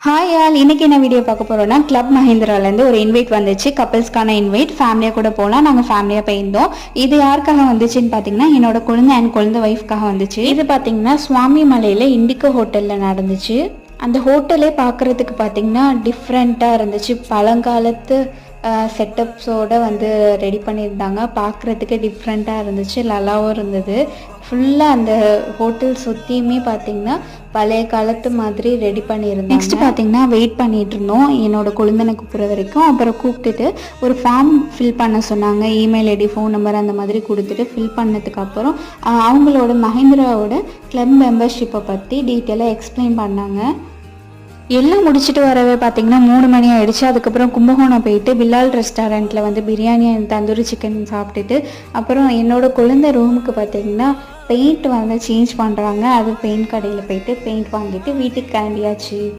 Hi all, இன்னைக்கு என்ன video பார்க்க போறோம்னா கிளப் மஹிந்திராலேருந்து ஒரு இன்வைட் வந்துச்சு. கப்பல்ஸ்க்கான இன்வைட். ஃபேமிலியாக கூட போகலாம். நாங்கள் ஃபேமிலியாக போயிருந்தோம். இது யாருக்காக வந்துச்சுன்னு பார்த்தீங்கன்னா என்னோட குழந்தை அண்ட் குழந்தை ஒய்ஃப்காக வந்துச்சு. இது பார்த்தீங்கன்னா சுவாமி மலையில் இண்டிகோ ஹோட்டலில் நடந்துச்சு. அந்த ஹோட்டலே பார்க்குறதுக்கு பார்த்தீங்கன்னா டிஃப்ரெண்ட்டாக இருந்துச்சு. பழங்காலத்து செட்டப்ஸோடு வந்து ரெடி பண்ணியிருந்தாங்க. பார்க்குறதுக்கு டிஃப்ரெண்ட்டாக இருந்துச்சு, நல்லாவும் இருந்தது. ஃபுல்லாக அந்த ஹோட்டல் சுற்றியுமே பார்த்திங்கன்னா பழைய காலத்து மாதிரி ரெடி பண்ணியிருந்தாங்க. நெக்ஸ்ட் பார்த்திங்கன்னா வெயிட் பண்ணிகிட்டு இருந்தோம் என்னோடய குழந்தனை கூப்பிட்ற வரைக்கும். அப்புறம் கூப்பிட்டுட்டு ஒரு ஃபார்ம் ஃபில் பண்ண சொன்னாங்க. இமெயில் ஐடி, ஃபோன் நம்பர் அந்த மாதிரி கொடுத்துட்டு ஃபில் பண்ணதுக்கப்புறம் அவங்களோட மஹிந்திராவோட கிளப் மெம்பர்ஷிப்பை பற்றி டீட்டெயிலாக எக்ஸ்பிளைன் பண்ணாங்க. எல்லாம் முடிச்சுட்டு வரவே பார்த்தீங்கன்னா 3 மணி ஆயிடுச்சு. அதுக்கப்புறம் கும்பகோணம் போயிட்டு பிலால் ரெஸ்டாரண்ட்டில் வந்து பிரியாணி தந்தூரி சிக்கன் சாப்பிட்டுட்டு அப்புறம் என்னோட குழந்தை ரூமுக்கு பார்த்தீங்கன்னா பெயிண்ட் வந்து சேஞ்ச் பண்ணுறாங்க. அது பெயிண்ட் கடையில் போயிட்டு பெயிண்ட் வாங்கிட்டு வீட்டுக்கு கிளம்பியாச்சு.